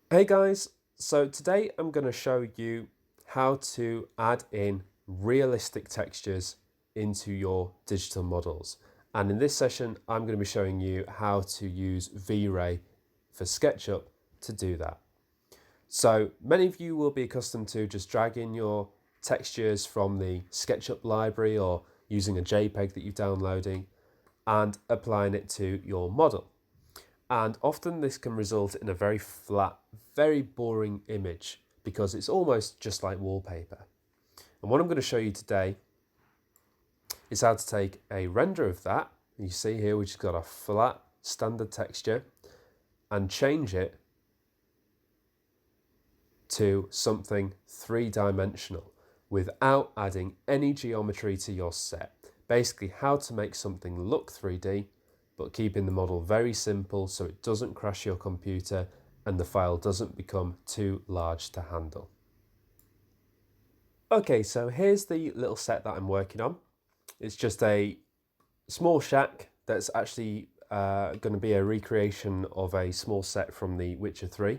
Hey guys, so today I'm going to show you how to add in realistic textures into your digital models. And in this session, I'm going to be showing you how to use Vray for SketchUp to do that. So many of you will be accustomed to just dragging your textures from the SketchUp library or using a JPEG that you're downloading and applying it to your model. And often this can result in a very flat, very boring image because it's almost just like wallpaper. And what I'm going to show you today is how to take a render of that. You see here we've just got a flat standard texture and change it to something three-dimensional without adding any geometry to your set. Basically how to make something look 3D but keeping the model very simple so it doesn't crash your computer and the file doesn't become too large to handle. Okay, so here's the little set that I'm working on. It's just a small shack that's actually going to be a recreation of a small set from The Witcher 3.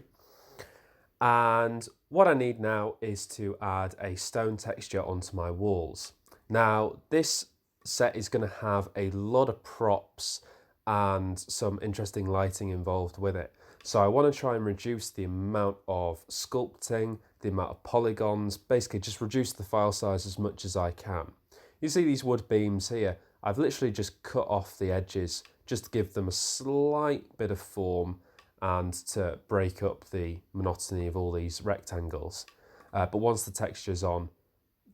And what I need now is to add a stone texture onto my walls. Now, this set is going to have a lot of props and some interesting lighting involved with it. So I want to try and reduce the amount of sculpting, the amount of polygons, basically just reduce the file size as much as I can. You see these wood beams here, I've literally just cut off the edges just to give them a slight bit of form and to break up the monotony of all these rectangles. But once the texture's on,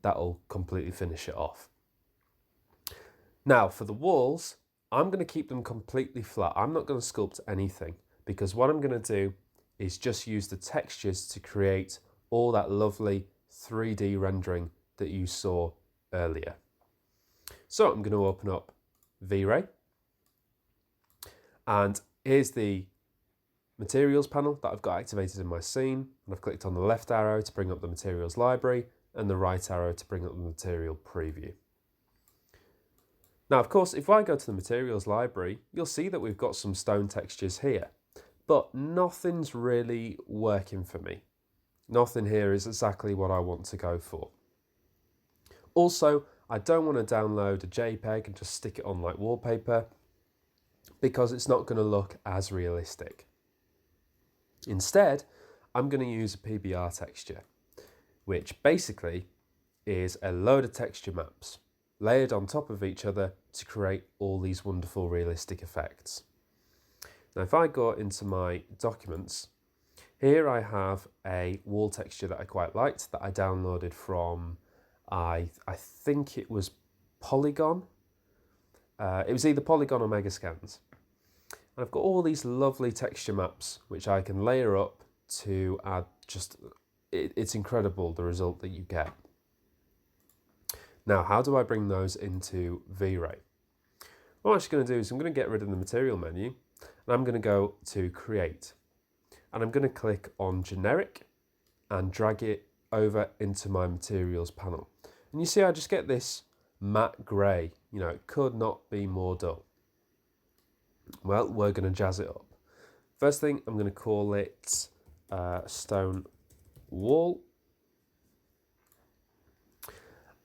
that'll completely finish it off. Now for the walls, I'm going to keep them completely flat. I'm not going to sculpt anything because what I'm going to do is just use the textures to create all that lovely 3D rendering that you saw earlier. So I'm going to open up Vray, and here's the materials panel that I've got activated in my scene, and I've clicked on the left arrow to bring up the materials library and the right arrow to bring up the material preview. Now, of course, if I go to the materials library, you'll see that we've got some stone textures here, but nothing's really working for me. Nothing here is exactly what I want to go for. Also, I don't want to download a JPEG and just stick it on like wallpaper because it's not going to look as realistic. Instead, I'm going to use a PBR texture, which basically is a load of texture maps layered on top of each other to create all these wonderful realistic effects. Now, if I go into my documents, here I have a wall texture that I quite liked that I downloaded from, I think it was Polygon. It was either Polygon or Megascans. And I've got all these lovely texture maps which I can layer up to add it's incredible the result that you get. Now, how do I bring those into Vray? What I'm actually going to do is I'm going to get rid of the material menu and I'm going to go to create. And I'm going to click on generic and drag it over into my materials panel. And you see I just get this matte grey. You know, it could not be more dull. Well, we're going to jazz it up. First thing, I'm going to call it stone wall.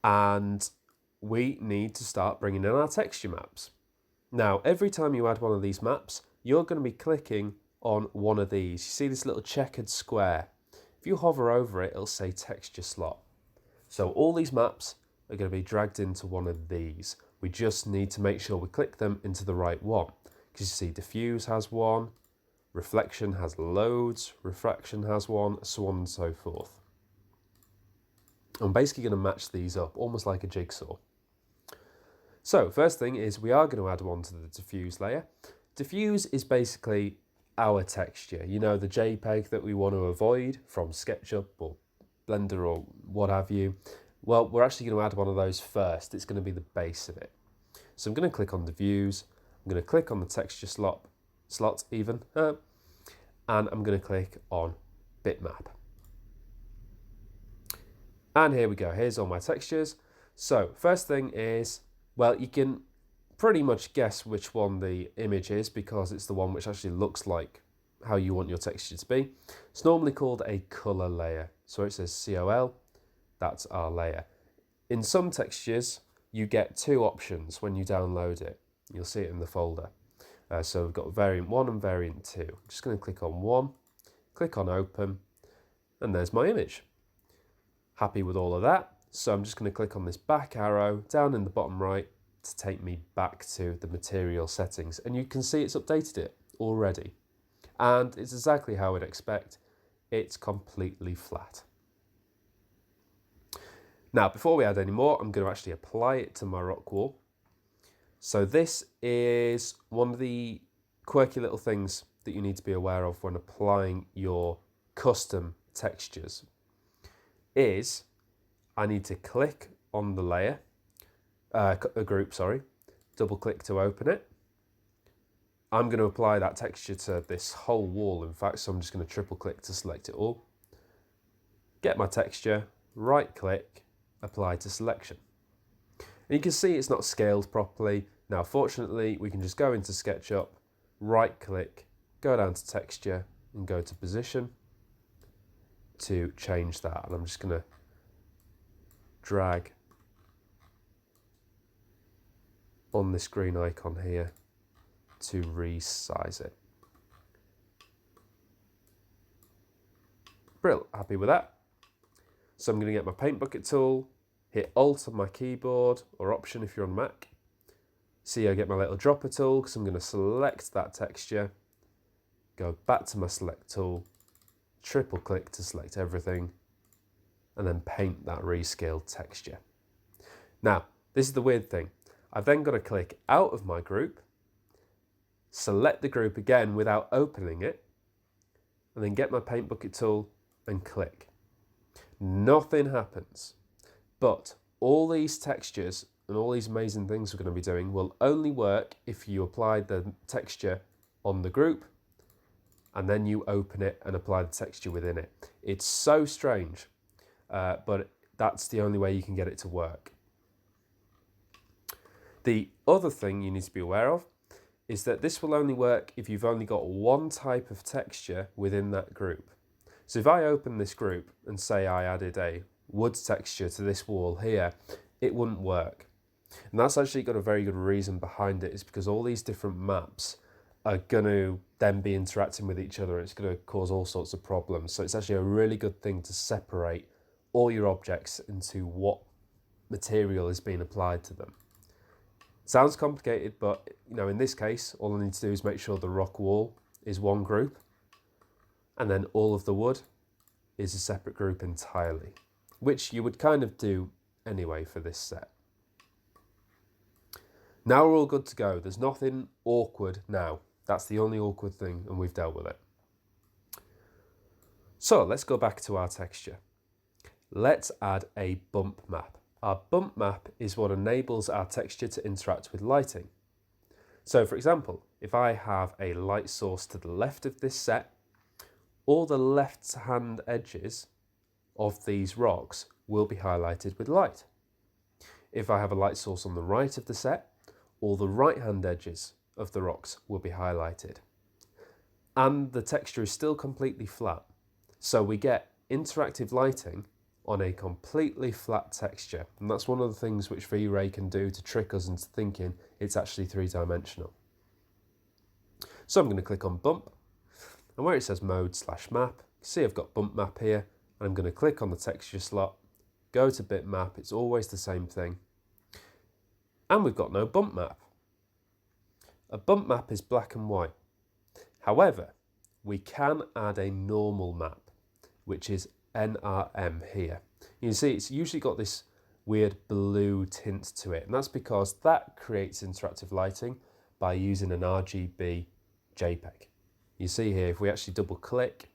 And we need to start bringing in our texture maps. Now, every time you add one of these maps, you're going to be clicking on one of these. You see this little checkered square. If you hover over it, it'll say texture slot. So all these maps are going to be dragged into one of these. We just need to make sure we click them into the right one. Because you see diffuse has one, reflection has loads, refraction has one, so on and so forth. I'm basically going to match these up, almost like a jigsaw. So first thing is we are going to add one to the diffuse layer. Diffuse is basically our texture, you know, the JPEG that we want to avoid from SketchUp or Blender or what have you. Well, we're actually going to add one of those first. It's going to be the base of it. So I'm going to click on diffuse. I'm going to click on the texture slot even, and I'm going to click on bitmap. And here we go, here's all my textures. So first thing is, well, you can pretty much guess which one the image is because it's the one which actually looks like how you want your texture to be. It's normally called a colour layer. So it says COL, that's our layer. In some textures, you get two options when you download it. You'll see it in the folder. So we've got variant 1 and variant 2. I'm just going to click on 1, click on open, and there's my image. Happy with all of that. So I'm just going to click on this back arrow down in the bottom right to take me back to the material settings. And you can see it's updated it already. And it's exactly how I'd expect. It's completely flat. Now, before we add any more, I'm going to actually apply it to my rock wall. So this is one of the quirky little things that you need to be aware of when applying your custom textures. Is I need to click on the layer, a group, sorry, double click to open it. I'm going to apply that texture to this whole wall, in fact, so I'm just going to triple click to select it all. Get my texture, right click, apply to selection. And you can see it's not scaled properly. Now, fortunately, we can just go into SketchUp, right click, go down to texture and go to position to change that. And I'm just going to drag on this green icon here to resize it. Brilliant, happy with that. So I'm going to get my paint bucket tool, hit Alt on my keyboard or Option if you're on Mac. See, I get my little dropper tool because I'm going to select that texture, go back to my select tool, triple click to select everything, and then paint that rescaled texture. Now, this is the weird thing. I've then got to click out of my group, select the group again without opening it, and then get my paint bucket tool and click. Nothing happens. But all these textures and all these amazing things we're going to be doing will only work if you apply the texture on the group and then you open it and apply the texture within it. It's so strange, but that's the only way you can get it to work. The other thing you need to be aware of is that this will only work if you've only got one type of texture within that group. So if I open this group and say I added a wood texture to this wall here, it wouldn't work. And that's actually got a very good reason behind it, is because all these different maps are going to then be interacting with each other. It's going to cause all sorts of problems. So it's actually a really good thing to separate all your objects into what material is being applied to them. Sounds complicated, but in this case, all I need to do is make sure the rock wall is one group, and then all of the wood is a separate group entirely, which you would kind of do anyway for this set. Now we're all good to go. There's nothing awkward now. That's the only awkward thing, and we've dealt with it. So let's go back to our texture. Let's add a bump map. Our bump map is what enables our texture to interact with lighting. So for example, if I have a light source to the left of this set, all the left-hand edges of these rocks will be highlighted with light. If I have a light source on the right of the set, all the right-hand edges of the rocks will be highlighted. And the texture is still completely flat. So we get interactive lighting on a completely flat texture. And that's one of the things which Vray can do to trick us into thinking it's actually three-dimensional. So I'm going to click on bump, and where it says mode/map, see I've got bump map here, and I'm going to click on the texture slot, go to bitmap, it's always the same thing. And we've got no bump map. A bump map is black and white. However, we can add a normal map, which is NRM here. You can see it's usually got this weird blue tint to it, and that's because that creates interactive lighting by using an RGB JPEG. You see here, if we actually double click,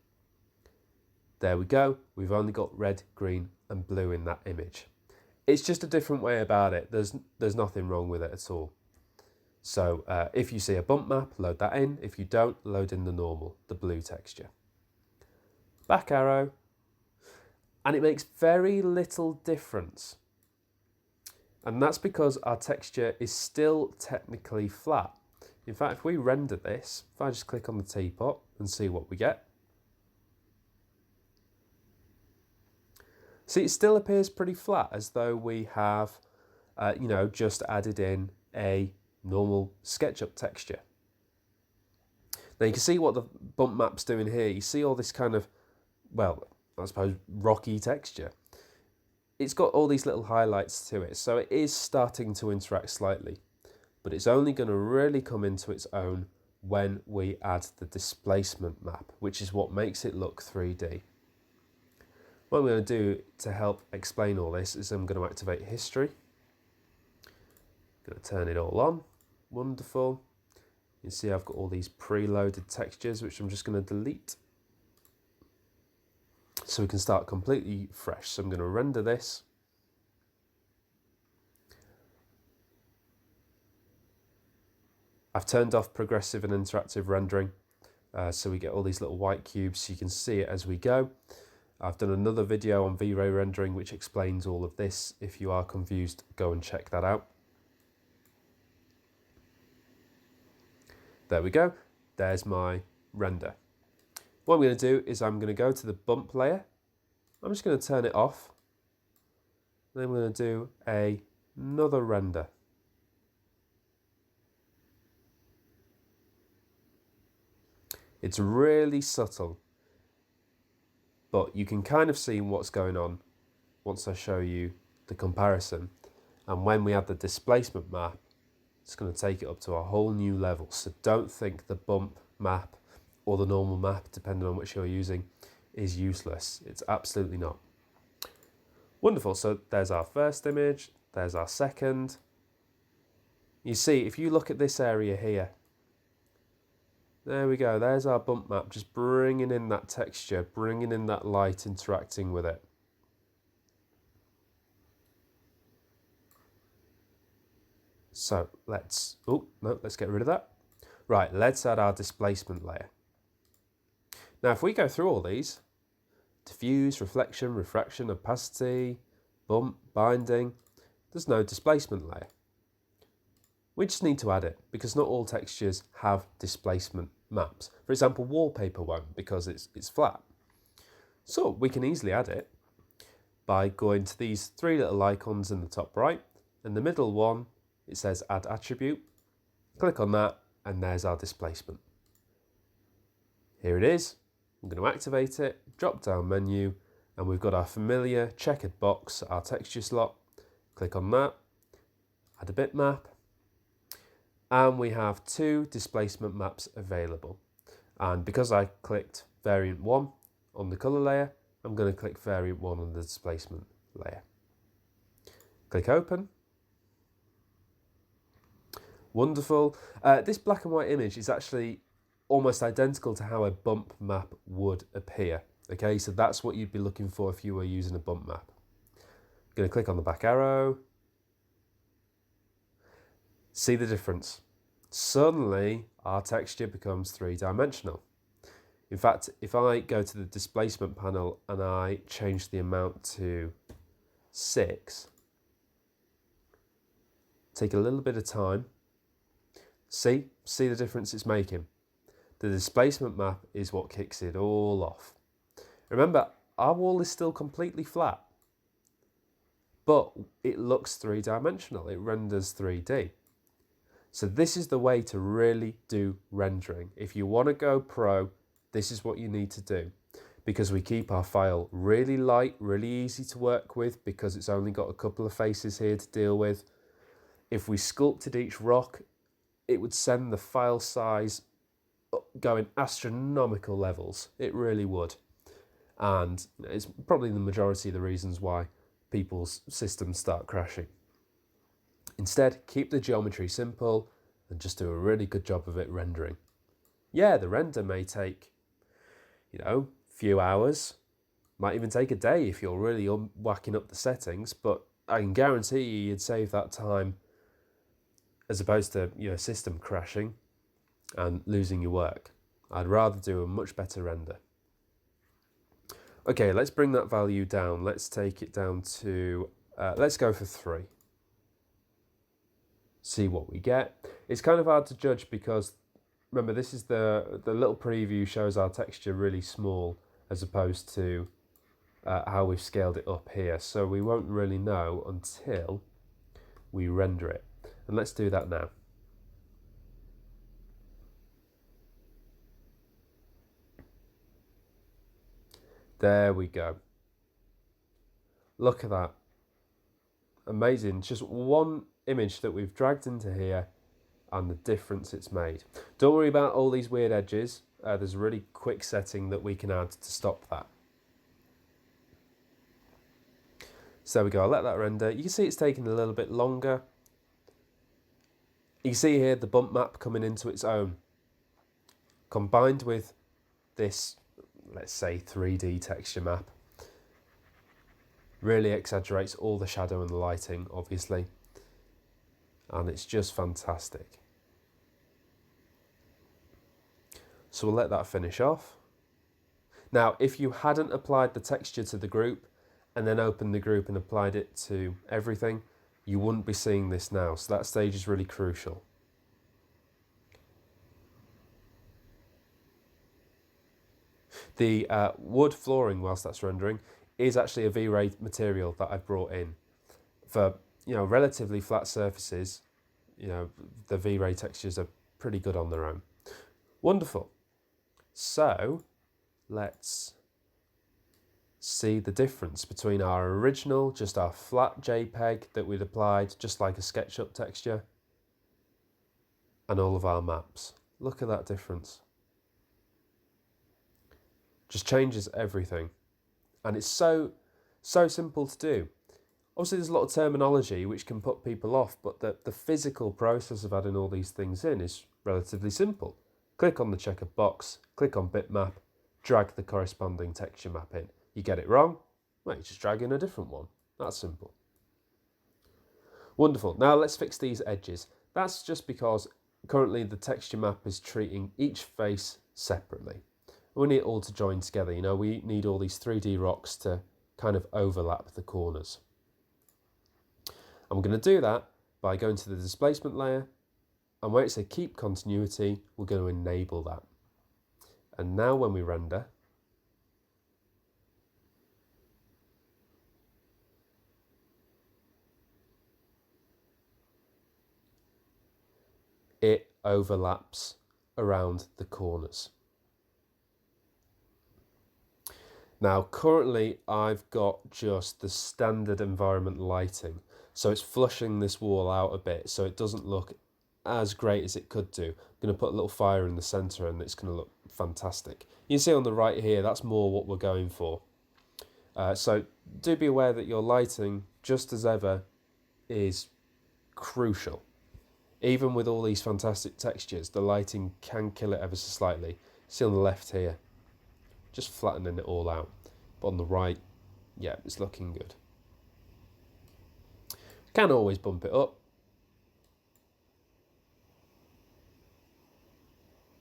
there we go, we've only got red, green and blue in that image. It's just a different way about it. There's nothing wrong with it at all. So if you see a bump map, load that in. If you don't, load in the normal, the blue texture. Back arrow. And it makes very little difference. And that's because our texture is still technically flat. In fact, if we render this, if I just click on the teapot, and see what we get. See, it still appears pretty flat, as though we have, just added in a normal SketchUp texture. Now you can see what the bump map's doing here. You see all this kind of, well, I suppose rocky texture. It's got all these little highlights to it, so it is starting to interact slightly, but it's only going to really come into its own when we add the displacement map, which is what makes it look 3D. What I'm going to do to help explain all this is I'm going to activate history. Going to turn it all on. Wonderful. You see I've got all these preloaded textures, which I'm just going to delete, so we can start completely fresh. So I'm going to render this. I've turned off progressive and interactive rendering, so we get all these little white cubes so you can see it as we go. I've done another video on Vray rendering which explains all of this. If you are confused, go and check that out. There we go. There's my render. What I'm going to do is I'm going to go to the bump layer. I'm just going to turn it off. Then I'm going to do another render. It's really subtle, but you can kind of see what's going on once I show you the comparison. And when we add the displacement map, it's going to take it up to a whole new level. So don't think the bump map or the normal map, depending on which you're using, is useless. It's absolutely not. Wonderful. So there's our first image. There's our second. You see, if you look at this area here, there we go. There's our bump map, just bringing in that texture, bringing in that light, interacting with it. So let's get rid of that. Right, let's add our displacement layer. Now, if we go through all these, diffuse, reflection, refraction, opacity, bump, binding, there's no displacement layer. We just need to add it because not all textures have displacement maps. For example, wallpaper won't because it's flat. So we can easily add it by going to these three little icons in the top right, and the middle one, it says add attribute. Click on that and there's our displacement. Here it is. I'm going to activate it, drop down menu, and we've got our familiar checkered box, our texture slot. Click on that, add a bitmap, and we have two displacement maps available. And because I clicked variant 1 on the color layer, I'm going to click variant 1 on the displacement layer. Click open. Wonderful. This black and white image is actually almost identical to how a bump map would appear. Okay, so that's what you'd be looking for if you were using a bump map. I'm going to click on the back arrow. See the difference? Suddenly, our texture becomes three-dimensional. In fact, if I go to the displacement panel and I change the amount to 6, take a little bit of time, see the difference it's making. The displacement map is what kicks it all off. Remember, our wall is still completely flat, but it looks three-dimensional. It renders 3D. So this is the way to really do rendering. If you want to go pro, this is what you need to do, because we keep our file really light, really easy to work with, because it's only got a couple of faces here to deal with. If we sculpted each rock, it would send the file size going astronomical levels. It really would. And it's probably the majority of the reasons why people's systems start crashing. Instead, keep the geometry simple and just do a really good job of it rendering. Yeah, the render may take, a few hours, might even take a day if you're really whacking up the settings, but I can guarantee you'd save that time as opposed to your system crashing and losing your work. I'd rather do a much better render. Okay, let's bring that value down. Let's take it down to, let's go for 3. See what we get. It's kind of hard to judge because remember this is the little preview shows our texture really small as opposed to how we've scaled it up here. So we won't really know until we render it. And let's do that now. There we go. Look at that. Amazing. Just one image that we've dragged into here and the difference it's made. Don't worry about all these weird edges. There's a really quick setting that we can add to stop that. So there we go. I'll let that render. You can see it's taking a little bit longer. You can see here the bump map coming into its own. Combined with this, let's say 3D texture map, really exaggerates all the shadow and the lighting, obviously. And it's just fantastic. So we'll let that finish off. Now, if you hadn't applied the texture to the group and then opened the group and applied it to everything, you wouldn't be seeing this now. So that stage is really crucial. The wood flooring, whilst that's rendering, is actually a V-Ray material that I've brought in. For, you know, relatively flat surfaces, you know, the V-Ray textures are pretty good on their own. Wonderful. So let's see the difference between our original, just our flat JPEG that we'd applied, just like a SketchUp texture, and all of our maps. Look at that difference. Just changes everything. And it's so simple to do. Obviously there's a lot of terminology which can put people off, but the physical process of adding all these things in is relatively simple. Click on the checkered box, click on bitmap, drag the corresponding texture map in. You get it wrong? Well, you just drag in a different one. That's simple. Wonderful. Now let's fix these edges. That's just because currently the texture map is treating each face separately. We need it all to join together. You know, we need all these 3D rocks to kind of overlap the corners. I'm going to do that by going to the displacement layer, and where it says keep continuity, we're going to enable that. And now when we render, it overlaps around the corners. Now currently I've got just the standard environment lighting, so it's flushing this wall out a bit so it doesn't look as great as it could do. I'm going to put a little fire in the centre and it's going to look fantastic. You can see on the right here, that's more what we're going for. So do be aware that your lighting, just as ever, is crucial. Even with all these fantastic textures, the lighting can kill it ever so slightly. See on the left here, just flattening it all out. But on the right, yeah, it's looking good. Can always bump it up.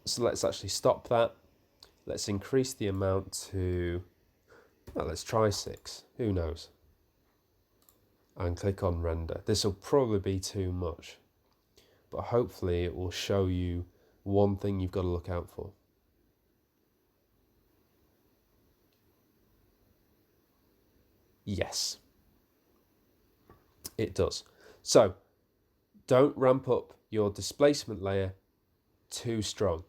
So let's actually stop that. Let's increase the amount to, well, let's try 6, who knows. And click on render. This will probably be too much, but hopefully it will show you one thing you've got to look out for. Yes, it does. So don't ramp up your displacement layer too strong,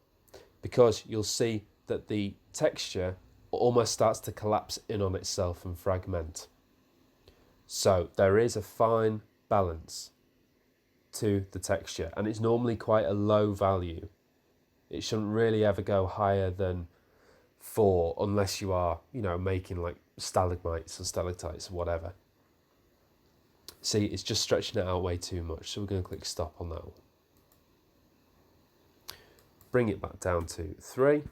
because you'll see that the texture almost starts to collapse in on itself and fragment. So there is a fine balance to the texture, and it's normally quite a low value. It shouldn't really ever go higher than 4 unless you are, you know, making like stalagmites or stalactites or whatever. See, it's just stretching it out way too much, so we're going to click stop on that one. Bring it back down to 3.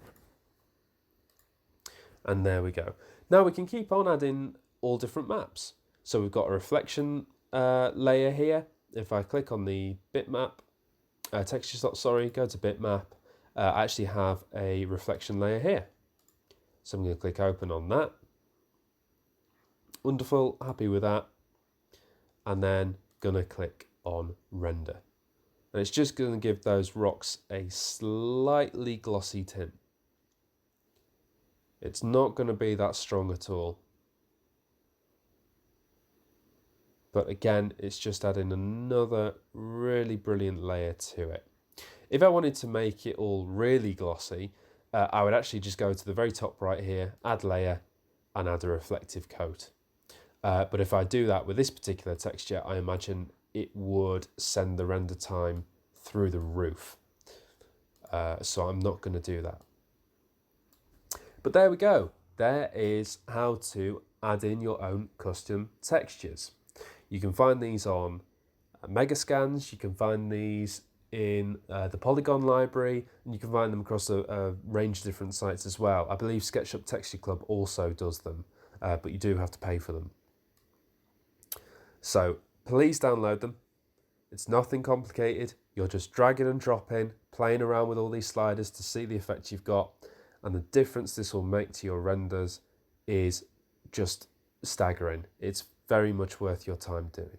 And there we go. Now we can keep on adding all different maps. So we've got a reflection layer here. If I click on the bitmap, texture slot, sorry, go to bitmap, I actually have a reflection layer here. So I'm going to click open on that. Wonderful, happy with that. And then going to click on render. And it's just going to give those rocks a slightly glossy tint. It's not going to be that strong at all. But again, it's just adding another really brilliant layer to it. If I wanted to make it all really glossy, I would actually just go to the very top right here, add layer, and add a reflective coat. But if I do that with this particular texture, I imagine it would send the render time through the roof. So I'm not going to do that. But there we go. There is how to add in your own custom textures. You can find these on Megascans, you can find these in the Polygon library, and you can find them across a range of different sites as well. I believe SketchUp Texture Club also does them, but you do have to pay for them. So please download them. It's nothing complicated. You're just dragging and dropping, playing around with all these sliders to see the effect you've got, and the difference this will make to your renders is just staggering. It's very much worth your time doing.